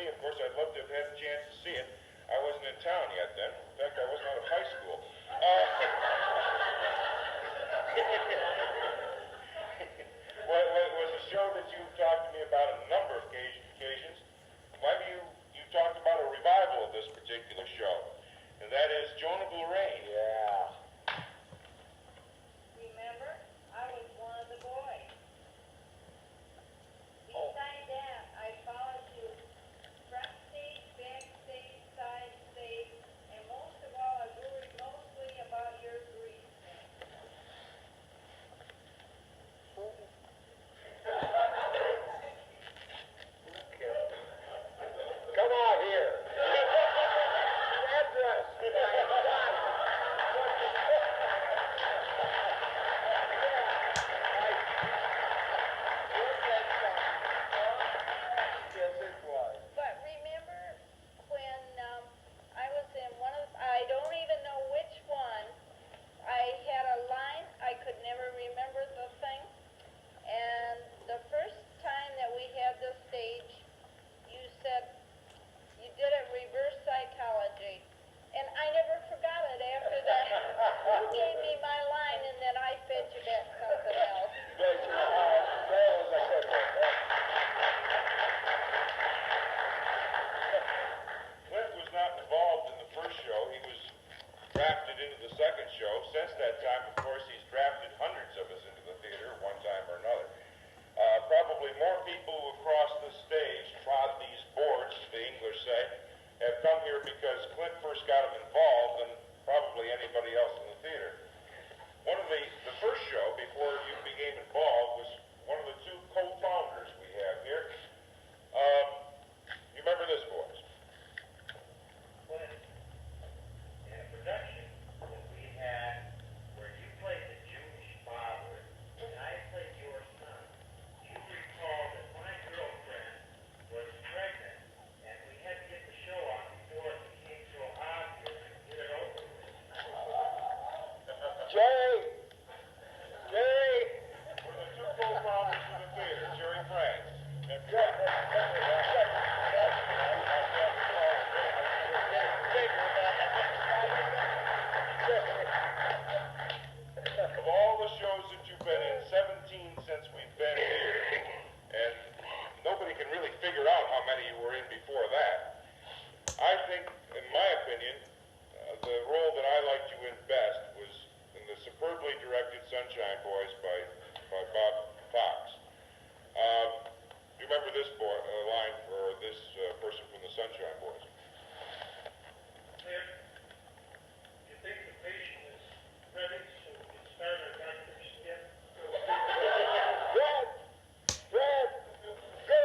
me, of course, I'd love to have had a chance to see it. I wasn't in town yet then. In fact, I wasn't out of high school. Well, it was a show that you've talked to me about on a number of occasions. Maybe you talked about a revival of this particular show, and that is Joan of Lorraine. Yeah. Remember, I was one of the boys. Beside that, I followed you front stage, back stage, side stage, and most of all, I worried mostly about your grief. Come out here. Address. Yes, it was. But remember when I was in one of, I don't even know which one, I had a line, I could never remember the thing, and the first time that we had the stage, you said, you did it reverse psychology, and I never forgot it after that. You gave me my line, and then I fed you back something else. Yes, as I said, Clint was not involved in the first show. He was drafted into the second show. Since that time, of course, he's drafted hundreds of us into the theater one time or another. Probably more people who have crossed the stage, trod these boards, as the English say, have come here because Clint first got them involved than probably anybody else in the theater. One of the first show, before you became involved, was one of the two co-founders we have here. You remember this, boys? Clint, in a production that we had where you played the Jewish father and I played your son, you recall that my girlfriend was pregnant and we had to get the show on before it became so obvious and get it over with. Jerry. One of the two co-founders of the theater, Jerry Franks. Of all the shows that you've been in, 17 since we've been here, and nobody can really figure out how many you were in before that. I think, in my opinion, the role that I liked you in best was in the superbly directed Sunshine Boys by Bob Fox. You remember this line for this person from the Sunshine Boys? Clint, you think the patient is ready so we can start our doctor's step? Fred, go.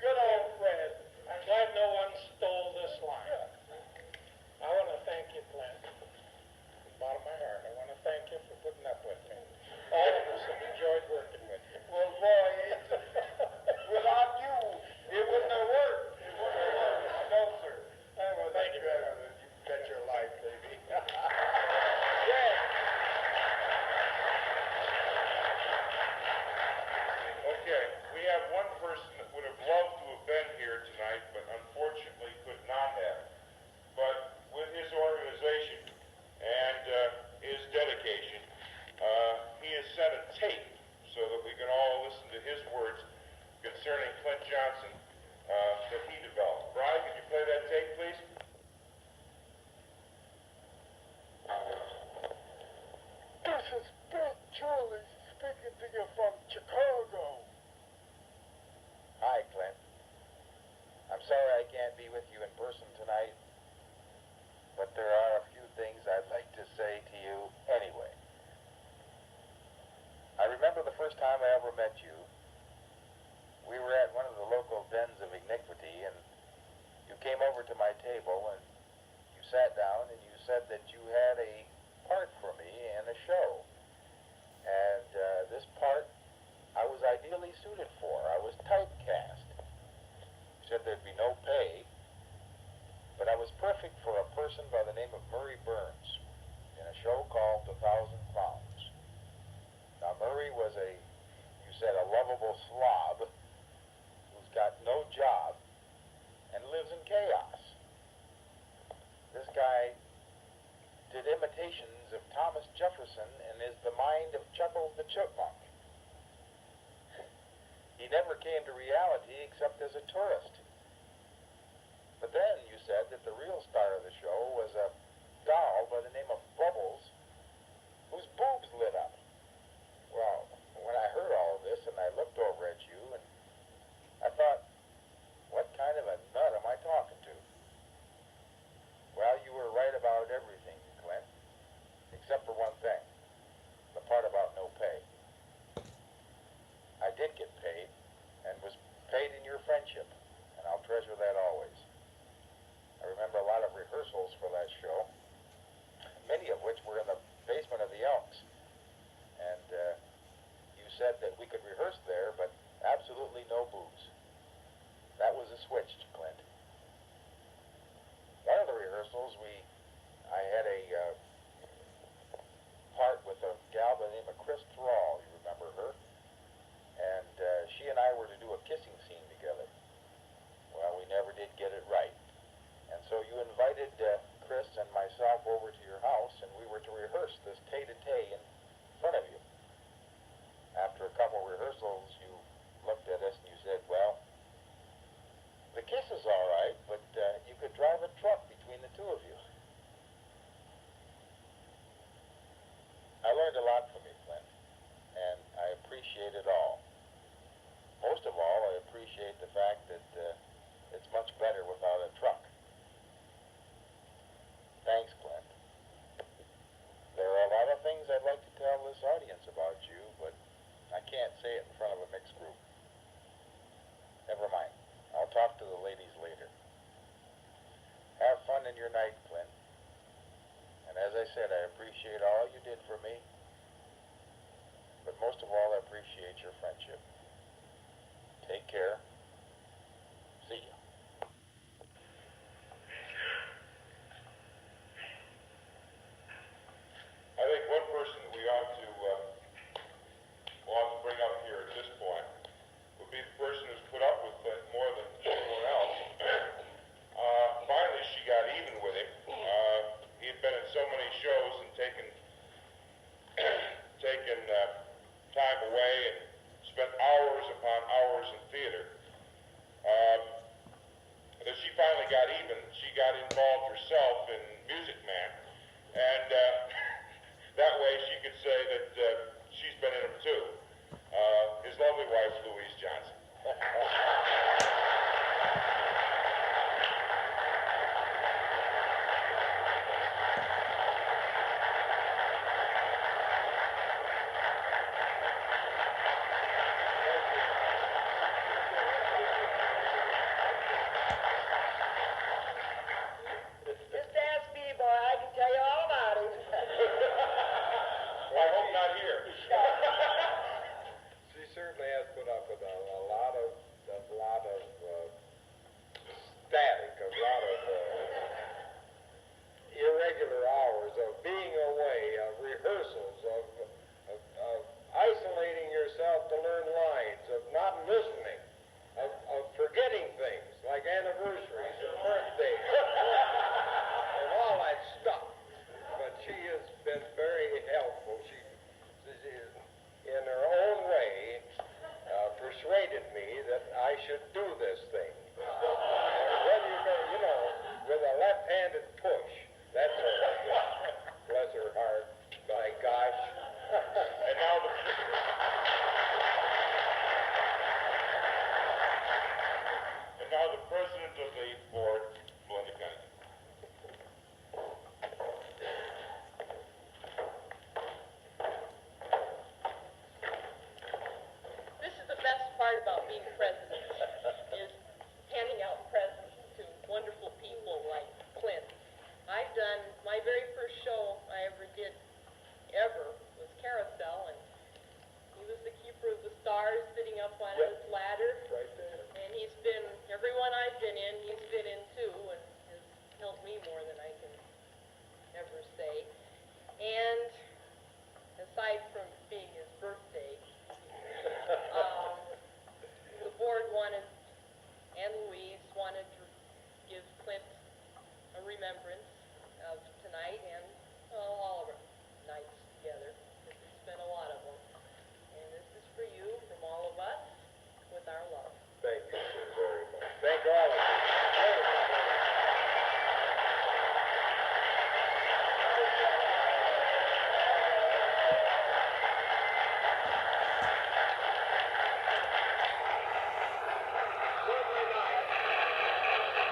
Good old Fred. I'm glad no one stole this line. I want to thank you, Clint. From the bottom of my heart, I want to thank you for putting up with me. All of us have enjoyed working with you. Well, boy, without you, it wouldn't have worked. It wouldn't have worked. No, sir. Well, thank you. You bet your life, baby. Yeah. Okay, we have one person that would have loved to have been here tonight, but unfortunately could not have. But with his organization and his dedication, he has sent a tape so that we can all listen to his words concerning Clint Johnson that he developed. Brian, can you play that tape, please? This is Big Charlie speaking to you from Chicago. Hi, Clint. I'm sorry I can't be with you in person tonight, but there are a few things I'd like to say to you anyway. I remember the first time I ever met you. We were at one of the local dens of iniquity, and you came over to my table, and you sat down, and you said that you had a part for me in a show. And this part I was ideally suited for. I was typecast. said there'd be no pay, but I was perfect for a person by the name of Murray Burns in a show called The Thousand Clowns. Now, Murray was you said, a lovable slob who's got no job and lives in chaos. This guy did imitations of Thomas Jefferson and is the mind of Chuckles the Chipmunk. He never came to reality except as a tourist. But then you said that the real star of the show was a doll by the name of Bubbles, whose boobs lit up. Well, when I heard all of this and I looked over at you, and I thought, what kind of a nut am I talking to? Well, you were right about everything, Clint, except for one thing, the part about no pay. I did get paid, and was paid in your friendship, and I'll treasure that always. I remember a lot of rehearsals for that show, many of which were in the basement of the Elks, and you said that we could rehearse there, but absolutely no booze. That was a switch, Clint. One of the rehearsals, I had a part with a gal by the name of Chris Thrall, you remember her? And she and I were to do a kissing scene together. Well, we never did get it right. And so you invited Chris and myself over to your house, and we were to rehearse this tay-to-tay in front of you. After a couple rehearsals, you looked at us and you said, well, the kiss is all right, but you could drive a truck between the two of you. I learned a lot from you, Clint, and I appreciate it all. Most of all, I appreciate the fact that it's much better without a truck. Thanks, Clint. There are a lot of things I'd like to tell this audience about you, but I can't say it in front of a mixed group. Never mind. I'll talk to the ladies later. Have fun in your night, Clint. And as I said, I appreciate all you did for me, but most of all, I appreciate your friendship. Take care. See ya. I think one person that we ought to bring up here at this point would be the person who's put up with it more than anyone else. Finally, she got even with him. He had been in so many shows and taken time away and spent hours upon hours in theater. That she finally got even. She got involved herself in Music Man, and that way she could say that